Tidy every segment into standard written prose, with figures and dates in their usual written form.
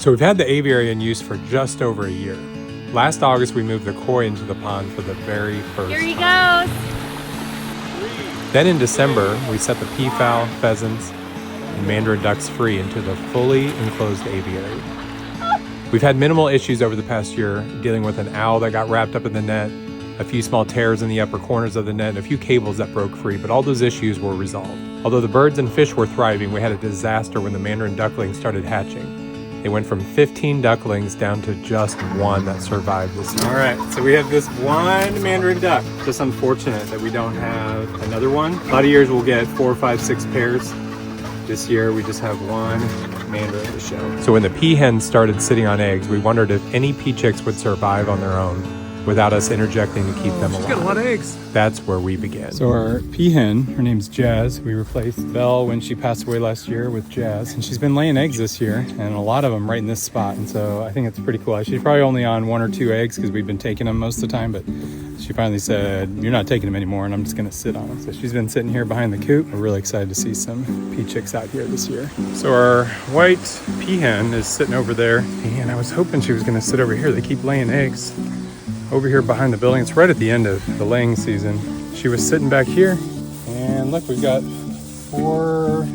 So we've had the aviary in use for just over a year. Last August, we moved the koi into the pond for the very first time. Here he goes. Then in December, we set the peafowl, pheasants, and mandarin ducks free into the fully enclosed aviary. We've had minimal issues over the past year, dealing with an owl that got wrapped up in the net, a few small tears in the upper corners of the net, and a few cables that broke free, but all those issues were resolved. Although the birds and fish were thriving, we had a disaster when the mandarin ducklings started hatching. They went from 15 ducklings down to just one that survived this year. All right, so we have this one mandarin duck. Just unfortunate that we don't have another one. A lot of years we'll get 4, 5, 6 pairs. This year we just have one mandarin to show. So when the peahen started sitting on eggs, we wondered if any pea chicks would survive on their own without us interjecting to keep them alive. She's got a lot of eggs. That's where we began. So our peahen, her name's Jazz. We replaced Belle when she passed away last year with Jazz. And she's been laying eggs this year, and a lot of them right in this spot. And so I think it's pretty cool. She's probably only on 1 or 2 eggs because we've been taking them most of the time, but she finally said, "You're not taking them anymore, and I'm just gonna sit on them." So she's been sitting here behind the coop. We're really excited to see some pea chicks out here this year. So our white peahen is sitting over there, and I was hoping she was gonna sit over here. They keep laying eggs over here behind the building. It's right at the end of the laying season. She was sitting back here, and look, we've got 4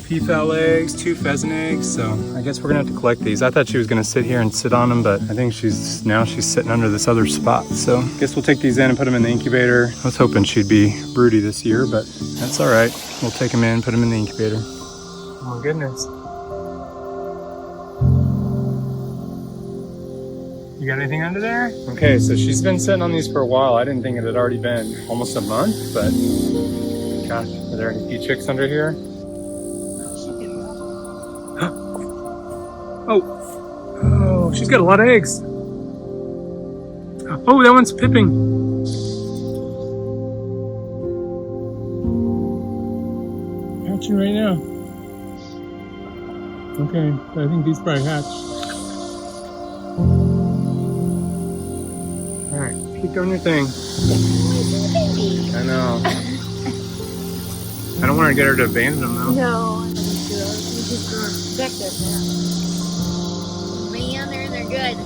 peafowl eggs, 2 pheasant eggs, so I guess we're gonna have to collect these. I thought she was gonna sit here and sit on them, but I think she's sitting under this other spot. So I guess we'll take these in and put them in the incubator. I was hoping she'd be broody this year, but that's all right. We'll take them in, put them in the incubator. Oh goodness. You got anything under there? Okay, so she's been sitting on these for a while. I didn't think it had already been almost a month, but gosh, are there any pea chicks under here? Oh, she's got a lot of eggs. Oh, that one's pipping. Hatching right now. Okay, I think these probably hatched. Keep doing your thing. I know. I don't want to get her to abandon them though. No, we just respect them now. Man, they're good.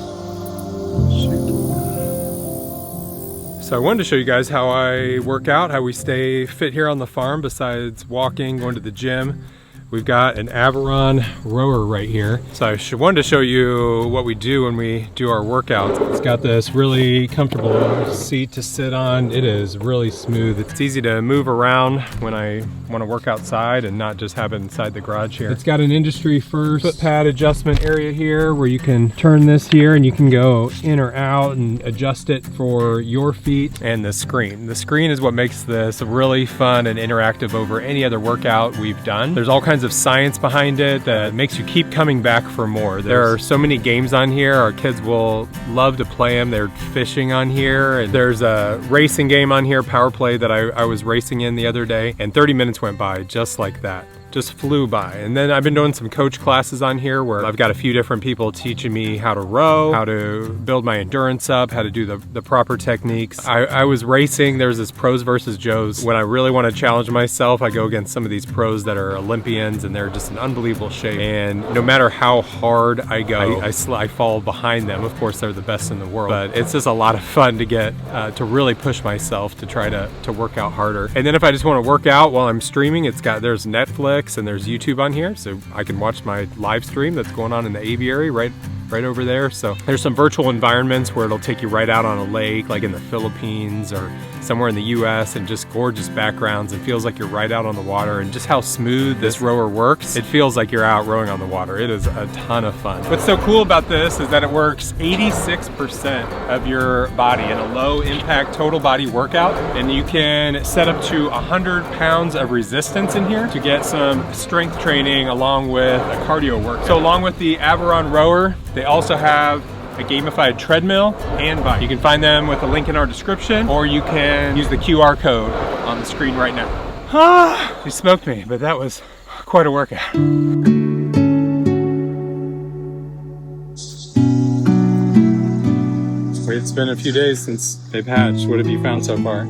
So I wanted to show you guys how I work out, how we stay fit here on the farm besides walking, going to the gym. We've got an Aviary rower right here. So I wanted to show you what we do when we do our workouts. It's got this really comfortable seat to sit on. It is really smooth. It's easy to move around when I want to work outside and not just have it inside the garage here. It's got an industry first foot pad adjustment area here where you can turn this here and you can go in or out and adjust it for your feet. And the screen. The screen is what makes this really fun and interactive over any other workout we've done. There's all kinds of science behind it that makes you keep coming back for more. There are so many games on here. Our kids will love to play them. They're fishing on here. And there's a racing game on here, Power Play, that I was racing in the other day, and 30 minutes went by just like that. Just flew by. And then I've been doing some coach classes on here where I've got a few different people teaching me how to row, how to build my endurance up, how to do the proper techniques. I was racing. There's this pros versus Joes. When I really want to challenge myself, I go against some of these pros that are Olympians and they're just in unbelievable shape. And no matter how hard I go, I fall behind them. Of course, they're the best in the world, but it's just a lot of fun to get to really push myself to try to work out harder. And then if I just want to work out while I'm streaming, there's Netflix and there's YouTube on here, so I can watch my live stream that's going on in the aviary right over there. So there's some virtual environments where it'll take you right out on a lake, like in the Philippines or somewhere in the US, and just gorgeous backgrounds. It feels like you're right out on the water, and just how smooth this rower works, it feels like you're out rowing on the water. It is a ton of fun. What's so cool about this is that it works 86% of your body in a low impact total body workout, and you can set up to 100 pounds of resistance in here to get some strength training along with a cardio work. So along with the Aviary rower, they also have a gamified treadmill and bike. You can find them with a link in our description, or you can use the QR code on the screen right now. You smoked me, but that was quite a workout. It's been a few days since they've hatched. What have you found so far?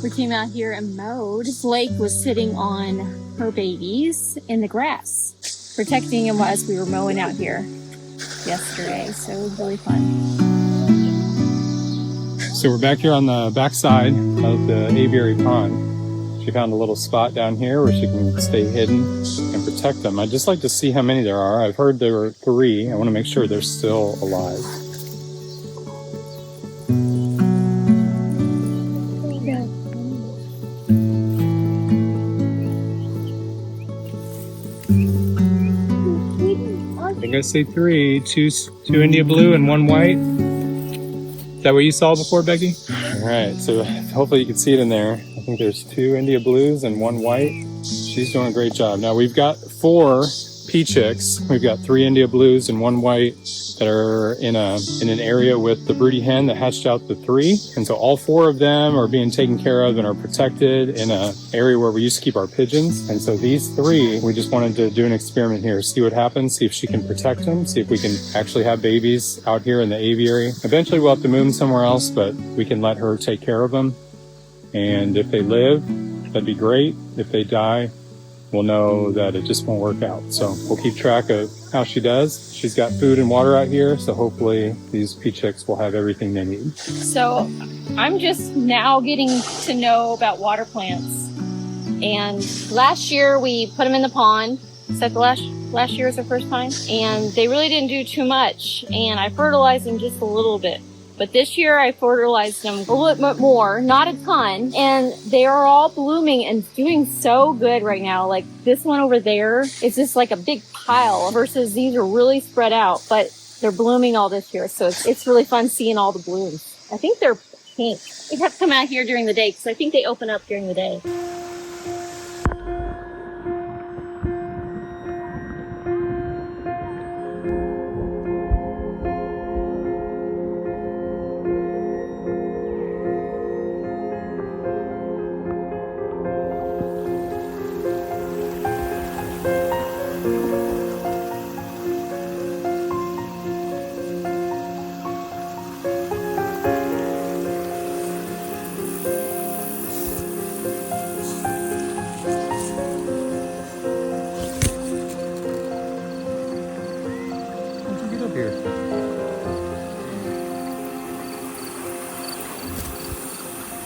We came out here and mowed. Blake was sitting on her babies in the grass. protecting them as we were mowing out here yesterday. So it was really fun. So we're back here on the back side of the aviary pond. She found a little spot down here where she can stay hidden and protect them. I'd just like to see how many there are. I've heard there were 3. I want to make sure they're still alive. I think I say 3. Two India blue and 1 white. Is that what you saw before, Becky? All right, so hopefully you can see it in there. I think there's 2 India blues and 1 white. She's doing a great job. Now we've got 4 pea chicks. We've got 3 India blues and 1 white that are in an area with the broody hen that hatched out the 3. And so all 4 of them are being taken care of and are protected in an area where we used to keep our pigeons. And so these 3, we just wanted to do an experiment here, see what happens, see if she can protect them, see if we can actually have babies out here in the aviary. Eventually we'll have to move them somewhere else, but we can let her take care of them. And if they live, that'd be great. If they die, we'll know that it just won't work out. So we'll keep track of how she does. She's got food and water out here, so hopefully these pea chicks will have everything they need. So I'm just now getting to know about water plants. And last year we put them in the pond. Is that the last year was the first time? And they really didn't do too much. And I fertilized them just a little bit. But this year I fertilized them a little bit more, not a ton, and they are all blooming and doing so good right now. Like this one over there is just like a big pile versus these are really spread out, but they're blooming all this year. So it's really fun seeing all the blooms. I think they're pink. We have to come out here during the day because I think they open up during the day.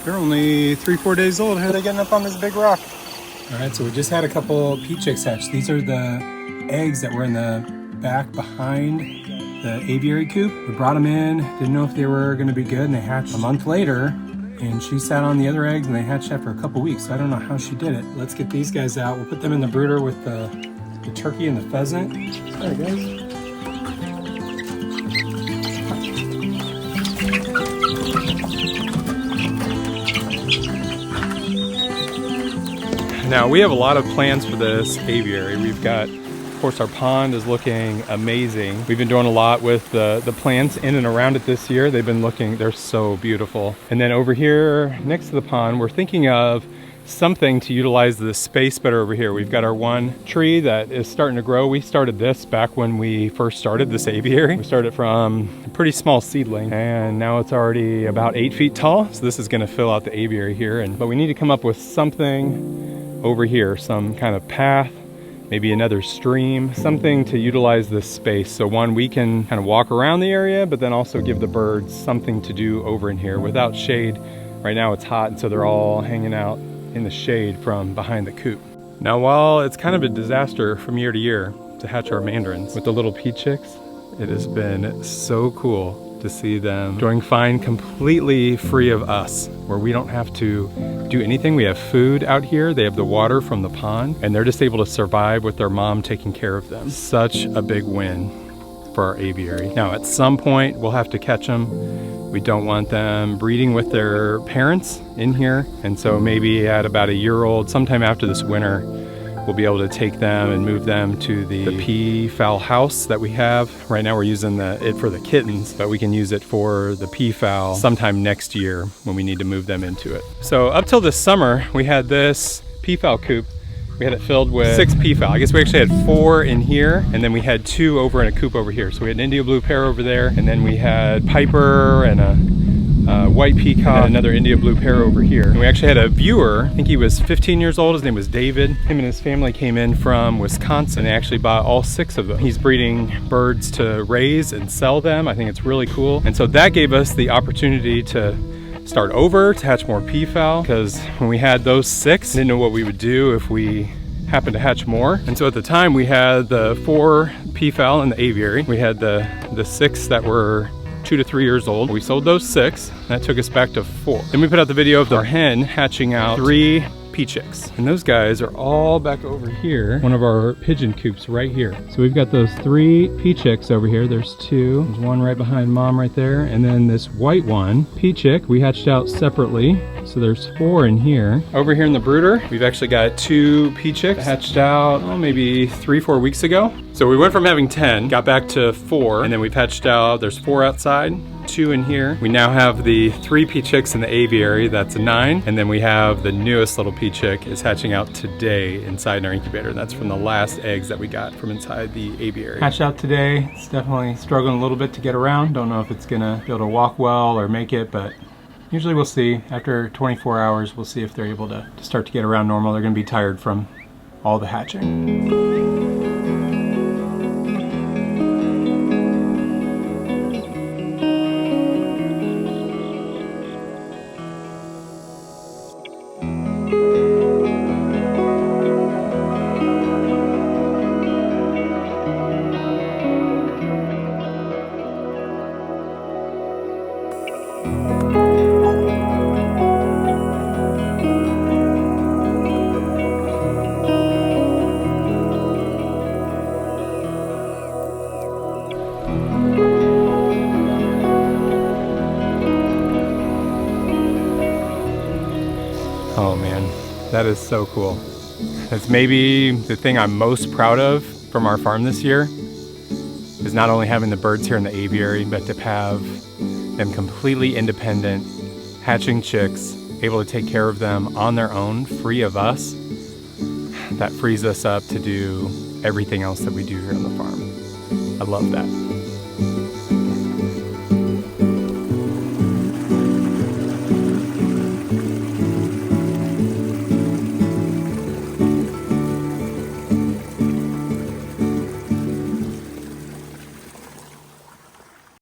They're only 3-4 days old. How are they getting up on this big rock? All right, so we just had a couple pea chicks hatch. These are the eggs that were in the back behind the aviary coop. We brought them in, didn't know if they were gonna be good, and they hatched a month later, and she sat on the other eggs and they hatched after a couple weeks. So I don't know how she did it. Let's get these guys out. We'll put them in the brooder with the turkey and the pheasant. All right, guys. Now we have a lot of plans for this aviary. We've got, of course, our pond is looking amazing. We've been doing a lot with the plants in and around it this year. They've been looking, they're so beautiful. And then over here next to the pond, we're thinking of something to utilize the space better over here. We've got our one tree that is starting to grow. We started this back when we first started this aviary. We started from a pretty small seedling and now it's already about 8 feet tall. So this is gonna fill out the aviary here. But we need to come up with something over here, some kind of path, maybe another stream, something to utilize this space. So one, we can kind of walk around the area, but then also give the birds something to do over in here without shade. Right now it's hot, and so they're all hanging out in the shade from behind the coop. Now, while it's kind of a disaster from year to year to hatch our mandarins with the little pea chicks, it has been so cool to see them doing fine, completely free of us, where we don't have to do anything. We have food out here, they have the water from the pond, and they're just able to survive with their mom taking care of them. Such a big win for our aviary. Now, at some point, we'll have to catch them. We don't want them breeding with their parents in here, and so maybe at about a year old, sometime after this winter, we'll be able to take them and move them to the peafowl house that we have. Right now we're using it for the kittens, but we can use it for the peafowl sometime next year when we need to move them into it. So up till this summer, we had this peafowl coop. We had it filled with 6 peafowl. I guess we actually had 4 in here, and then we had 2 over in a coop over here. So we had an India blue pair over there, and then we had Piper and a white peacock, and another India blue pair over here. And we actually had a viewer, I think he was 15 years old, his name was David. Him and his family came in from Wisconsin. They actually bought all 6 of them. He's breeding birds to raise and sell them. I think it's really cool. And so that gave us the opportunity to start over, to hatch more peafowl, because when we had those 6, I didn't know what we would do if we happened to hatch more. And so at the time we had the 4 peafowl in the aviary. We had the 6 that were 2 to 3 years old. We sold those 6. That took us back to 4. Then we put out the video of our hen hatching out 3 pea chicks. And those guys are all back over here. One of our pigeon coops right here. So we've got those 3 pea chicks over here. There's 2. There's one right behind mom right there. And then this white one, pea chick, we hatched out separately. So there's 4 in here. Over here in the brooder, we've actually got 2 pea chicks hatched out, maybe 3-4 weeks ago. So we went from having 10, got back to 4, and then we've hatched out, there's 4 outside, 2 in here. We now have the 3 pea chicks in the aviary, that's a 9. And then we have the newest little pea chick is hatching out today inside our incubator. That's from the last eggs that we got from inside the aviary. Hatched out today, it's definitely struggling a little bit to get around. Don't know if it's gonna be able to walk well or make it, but usually we'll see. After 24 hours, we'll see if they're able to start to get around normal. They're gonna be tired from all the hatching. Oh man, that is so cool. That's maybe the thing I'm most proud of from our farm this year, is not only having the birds here in the aviary, but to have them completely independent, hatching chicks, able to take care of them on their own, free of us. That frees us up to do everything else that we do here on the farm. I love that.